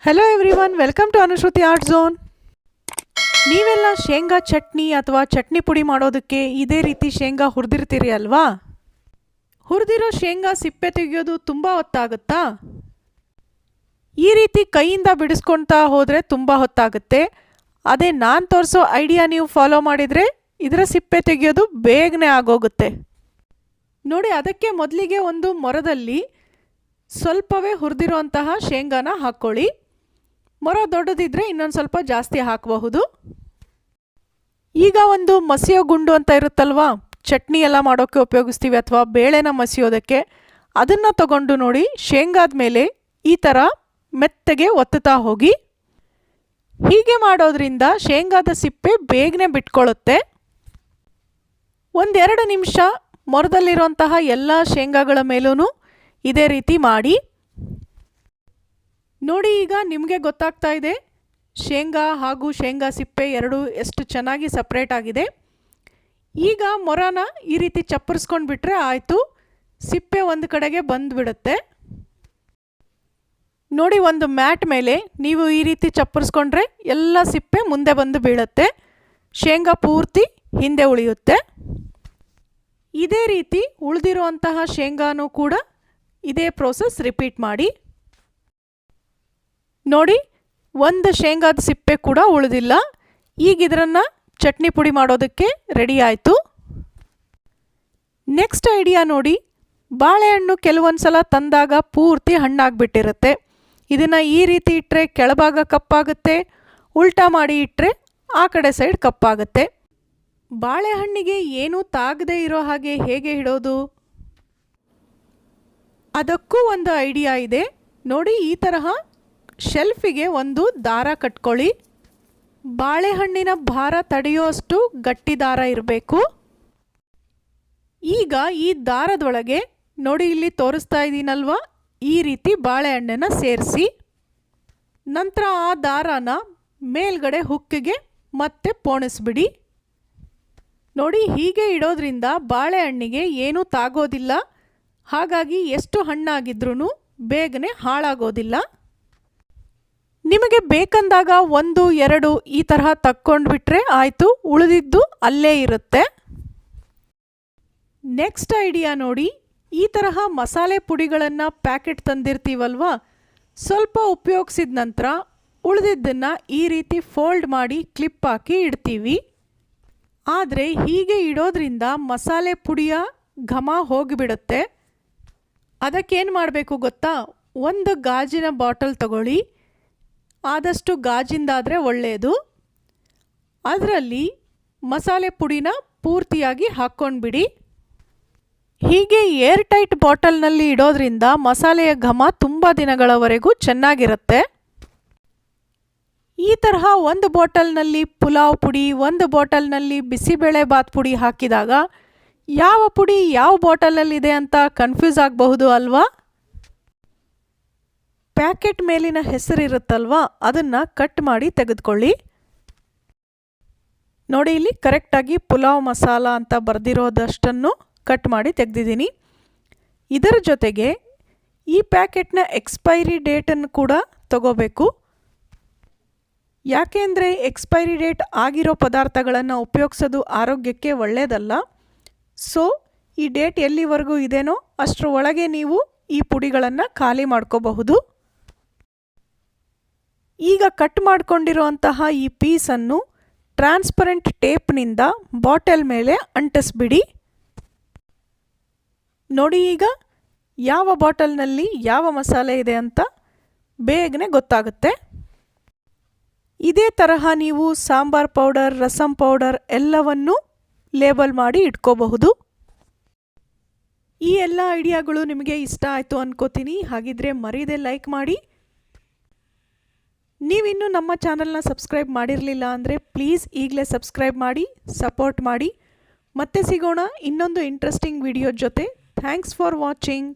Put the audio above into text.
Hello everyone, welcome to Anushruti Art Zone. ನೀವೆಲ್ಲ ಶೇಂಗಾ ಚಟ್ನಿ ಅಥವಾ ಚಟ್ನಿ ಪುಡಿ ಮಾಡೋದಕ್ಕೆ ಇದೇ ರೀತಿ ಶೇಂಗಾ ಹುರಿದಿರ್ತೀರಿ ಅಲ್ವಾ? ಹುರಿದಿರೋ ಶೇಂಗಾ ಸಿಪ್ಪೆ ತೆಗೆಯೋದು ತುಂಬ ಹೊತ್ತಾಗುತ್ತಾ? ಈ ರೀತಿ ಕೈಯಿಂದ ಬಿಡಿಸ್ಕೊಳ್ತಾ ಹೋದರೆ ತುಂಬ ಹೊತ್ತಾಗುತ್ತೆ. ಅದೇ ನಾನು ತೋರಿಸೋ ಐಡಿಯಾ ನೀವು ಫಾಲೋ ಮಾಡಿದರೆ ಇದರ ಸಿಪ್ಪೆ ತೆಗೆಯೋದು ಬೇಗನೆ ಆಗೋಗುತ್ತೆ. ನೋಡಿ, ಅದಕ್ಕೆ ಮೊದಲಿಗೆ ಒಂದು ಮೊರದಲ್ಲಿ ಸ್ವಲ್ಪವೇ ಹುರಿದಿರುವಂತಹ ಶೇಂಗಾನ ಹಾಕ್ಕೊಳ್ಳಿ. ಮೊರ ದೊಡ್ಡದಿದ್ರೆ ಇನ್ನೊಂದು ಸ್ವಲ್ಪ ಜಾಸ್ತಿ ಹಾಕಬಹುದು. ಈಗ ಒಂದು ಮಸಿಯೋ ಗುಂಡು ಅಂತ ಇರುತ್ತಲ್ವಾ, ಚಟ್ನಿ ಎಲ್ಲ ಮಾಡೋಕ್ಕೆ ಉಪಯೋಗಿಸ್ತೀವಿ ಅಥವಾ ಬೇಳೆನ ಮಸಿಯೋದಕ್ಕೆ, ಅದನ್ನು ತಗೊಂಡು ನೋಡಿ ಶೇಂಗಾದ ಮೇಲೆ ಈ ಥರ ಮೆತ್ತಗೆ ಒತ್ತುತ್ತಾ ಹೋಗಿ. ಹೀಗೆ ಮಾಡೋದ್ರಿಂದ ಶೇಂಗಾದ ಸಿಪ್ಪೆ ಬೇಗನೆ ಬಿಟ್ಕೊಳ್ಳುತ್ತೆ. 1-2 ನಿಮಿಷ ಮೊರದಲ್ಲಿರುವಂತಹ ಎಲ್ಲ ಶೇಂಗಾಗಳ ಮೇಲೂ ಇದೇ ರೀತಿ ಮಾಡಿ. ನೋಡಿ, ಈಗ ನಿಮಗೆ ಗೊತ್ತಾಗ್ತಾ ಇದೆ ಶೇಂಗಾ ಹಾಗೂ ಶೇಂಗಾ ಸಿಪ್ಪೆ ಎರಡೂ ಎಷ್ಟು ಚೆನ್ನಾಗಿ ಸಪ್ರೇಟ್ ಆಗಿದೆ. ಈಗ ಮೊರನ ಈ ರೀತಿ ಚಪ್ಪರಿಸ್ಕೊಂಡು ಬಿಟ್ಟರೆ ಆಯಿತು, ಸಿಪ್ಪೆ ಒಂದು ಕಡೆಗೆ ಬಂದುಬಿಡುತ್ತೆ. ನೋಡಿ, ಒಂದು ಮ್ಯಾಟ್ ಮೇಲೆ ನೀವು ಈ ರೀತಿ ಚಪ್ಪರಿಸ್ಕೊಂಡ್ರೆ ಎಲ್ಲ ಸಿಪ್ಪೆ ಮುಂದೆ ಬಂದು ಬೀಳುತ್ತೆ, ಶೇಂಗಾ ಪೂರ್ತಿ ಹಿಂದೆ ಉಳಿಯುತ್ತೆ. ಇದೇ ರೀತಿ ಉಳಿದಿರುವಂತಹ ಶೇಂಗಾನೂ ಕೂಡ ಇದೇ ಪ್ರೋಸೆಸ್ ರಿಪೀಟ್ ಮಾಡಿ. ನೋಡಿ, ಒಂದು ಶೇಂಗಾದ ಸಿಪ್ಪೆ ಕೂಡ ಉಳಿದಿಲ್ಲ. ಈಗ ಇದನ್ನು ಚಟ್ನಿ ಪುಡಿ ಮಾಡೋದಕ್ಕೆ ರೆಡಿ ಆಯಿತು. ನೆಕ್ಸ್ಟ್ ಐಡಿಯಾ ನೋಡಿ, ಬಾಳೆಹಣ್ಣು ಕೆಲವೊಂದು ಸಲ ತಂದಾಗ ಪೂರ್ತಿ ಹಣ್ಣಾಗಿಬಿಟ್ಟಿರುತ್ತೆ. ಇದನ್ನು ಈ ರೀತಿ ಇಟ್ಟರೆ ಕೆಳಭಾಗ ಕಪ್ಪಾಗುತ್ತೆ, ಉಲ್ಟಾ ಮಾಡಿ ಇಟ್ಟರೆ ಆ ಕಡೆ ಸೈಡ್ ಕಪ್ಪಾಗುತ್ತೆ. ಬಾಳೆಹಣ್ಣಿಗೆ ಏನೂ ತಾಗದೇ ಇರೋ ಹಾಗೆ ಹೇಗೆ ಇಡೋದು? ಅದಕ್ಕೂ ಒಂದು ಐಡಿಯಾ ಇದೆ ನೋಡಿ. ಈ ತರಹ ಶೆಲ್ಫಿಗೆ ಒಂದು ದಾರ ಕಟ್ಕೊಳ್ಳಿ. ಬಾಳೆಹಣ್ಣಿನ ಭಾರ ತಡೆಯುವಷ್ಟು ಗಟ್ಟಿ ದಾರ ಇರಬೇಕು. ಈಗ ಈ ದಾರದೊಳಗೆ ನೋಡಿ, ಇಲ್ಲಿ ತೋರಿಸ್ತಾ ಇದ್ದೀನಲ್ವಾ, ಈ ರೀತಿ ಬಾಳೆಹಣ್ಣನ್ನು ಸೇರಿಸಿ ನಂತರ ಆ ದಾರಾನ ಮೇಲ್ಗಡೆ ಹುಕ್ಕಿಗೆ ಮತ್ತೆ ಪೋಣಿಸ್ಬಿಡಿ. ನೋಡಿ, ಹೀಗೆ ಇಡೋದ್ರಿಂದ ಬಾಳೆಹಣ್ಣಿಗೆ ಏನೂ ತಾಗೋದಿಲ್ಲ, ಹಾಗಾಗಿ ಎಷ್ಟು ಹಣ್ಣಾಗಿದ್ರೂ ಬೇಗನೆ ಹಾಳಾಗೋದಿಲ್ಲ. ನಿಮಗೆ ಬೇಕಂದಾಗ 1-2 ಈ ತರಹ ತಕ್ಕೊಂಡ್ಬಿಟ್ರೆ ಆಯಿತು, ಉಳಿದಿದ್ದು ಅಲ್ಲೇ ಇರುತ್ತೆ. ನೆಕ್ಸ್ಟ್ ಐಡಿಯಾ ನೋಡಿ, ಈ ತರಹ ಮಸಾಲೆ ಪುಡಿಗಳನ್ನು ಪ್ಯಾಕೆಟ್ ತಂದಿರ್ತೀವಲ್ವ, ಸ್ವಲ್ಪ ಉಪಯೋಗಿಸಿದ ನಂತರ ಉಳಿದಿದ್ದನ್ನು ಈ ರೀತಿ ಫೋಲ್ಡ್ ಮಾಡಿ ಕ್ಲಿಪ್ ಹಾಕಿ ಇಡ್ತೀವಿ. ಆದರೆ ಹೀಗೆ ಇಡೋದ್ರಿಂದ ಮಸಾಲೆ ಪುಡಿಯ ಘಮ ಹೋಗಿಬಿಡುತ್ತೆ. ಅದಕ್ಕೇನು ಮಾಡಬೇಕು ಗೊತ್ತಾ? ಒಂದು ಗಾಜಿನ ಬಾಟಲ್ ತಗೊಳ್ಳಿ, ಆದಷ್ಟು ಗಾಜಿಂದಾದರೆ ಒಳ್ಳೆಯದು. ಅದರಲ್ಲಿ ಮಸಾಲೆ ಪುಡಿನ ಪೂರ್ತಿಯಾಗಿ ಹಾಕ್ಕೊಂಡ್ಬಿಡಿ. ಹೀಗೆ ಏರ್ ಟೈಟ್ ಬಾಟಲ್ನಲ್ಲಿ ಇಡೋದ್ರಿಂದ ಮಸಾಲೆಯ ಘಮ ತುಂಬ ದಿನಗಳವರೆಗೂ ಚೆನ್ನಾಗಿರುತ್ತೆ. ಈ ತರಹ ಒಂದು ಬಾಟಲ್ನಲ್ಲಿ ಪುಲಾವ್ ಪುಡಿ, ಒಂದು ಬಾಟಲ್ನಲ್ಲಿ ಬಿಸಿಬೇಳೆ ಬಾತ್ ಪುಡಿ ಹಾಕಿದಾಗ ಯಾವ ಪುಡಿ ಯಾವ ಬಾಟಲಲ್ಲಿದೆ ಅಂತ ಕನ್ಫ್ಯೂಸ್ ಆಗಬಹುದು ಅಲ್ವಾ? ಪ್ಯಾಕೆಟ್ ಮೇಲಿನ ಹೆಸರಿರುತ್ತಲ್ವಾ, ಅದನ್ನು ಕಟ್ ಮಾಡಿ ತೆಗೆದುಕೊಳ್ಳಿ. ನೋಡಿ, ಇಲ್ಲಿ ಕರೆಕ್ಟಾಗಿ ಪುಲಾವ್ ಮಸಾಲ ಅಂತ ಬರೆದಿರೋದಷ್ಟನ್ನು ಕಟ್ ಮಾಡಿ ತೆಗೆದಿದ್ದೀನಿ. ಇದರ ಜೊತೆಗೆ ಈ ಪ್ಯಾಕೆಟ್ನ ಎಕ್ಸ್ಪೈರಿ ಡೇಟನ್ನು ಕೂಡ ತಗೋಬೇಕು. ಯಾಕೆಂದರೆ ಎಕ್ಸ್ಪೈರಿ ಡೇಟ್ ಆಗಿರೋ ಪದಾರ್ಥಗಳನ್ನು ಉಪಯೋಗಿಸೋದು ಆರೋಗ್ಯಕ್ಕೆ ಒಳ್ಳೆಯದಲ್ಲ. ಸೊ ಈ ಡೇಟ್ ಎಲ್ಲಿವರೆಗೂ ಇದೆನೋ ಅಷ್ಟರ ಒಳಗೆ ನೀವು ಈ ಪುಡಿಗಳನ್ನು ಖಾಲಿ ಮಾಡ್ಕೋಬಹುದು. ಈಗ ಕಟ್ ಮಾಡಿಕೊಂಡಿರುವಂತಹ ಈ ಪೀಸನ್ನು ಟ್ರಾನ್ಸ್ಪರೆಂಟ್ ಟೇಪ್ನಿಂದ ಬಾಟಲ್ ಮೇಲೆ ಅಂಟಿಸ್ಬಿಡಿ. ನೋಡಿ, ಈಗ ಯಾವ ಬಾಟಲ್ನಲ್ಲಿ ಯಾವ ಮಸಾಲೆ ಇದೆ ಅಂತ ಬೇಗನೆ ಗೊತ್ತಾಗುತ್ತೆ. ಇದೇ ತರಹ ನೀವು ಸಾಂಬಾರ್ ಪೌಡರ್, ರಸಂ ಪೌಡರ್ ಎಲ್ಲವನ್ನೂ ಲೇಬಲ್ ಮಾಡಿ ಇಟ್ಕೋಬಹುದು. ಈ ಎಲ್ಲ ಐಡಿಯಾಗಳು ನಿಮಗೆ ಇಷ್ಟ ಆಯಿತು ಅನ್ಕೋತೀನಿ. ಹಾಗಿದ್ರೆ ಮರೀದೆ ಲೈಕ್ ಮಾಡಿ. ನೀವಿನ್ನೂ ನಮ್ಮ ಚಾನಲ್ನ ಸಬ್ಸ್ಕ್ರೈಬ್ ಮಾಡಿರಲಿಲ್ಲ ಅಂದರೆ ಪ್ಲೀಸ್ ಈಗಲೇ ಸಬ್ಸ್ಕ್ರೈಬ್ ಮಾಡಿ, ಸಪೋರ್ಟ್ ಮಾಡಿ. ಮತ್ತೆ ಸಿಗೋಣ ಇನ್ನೊಂದು ಇಂಟ್ರೆಸ್ಟಿಂಗ್ ವಿಡಿಯೋ ಜೊತೆ. Thanks for watching.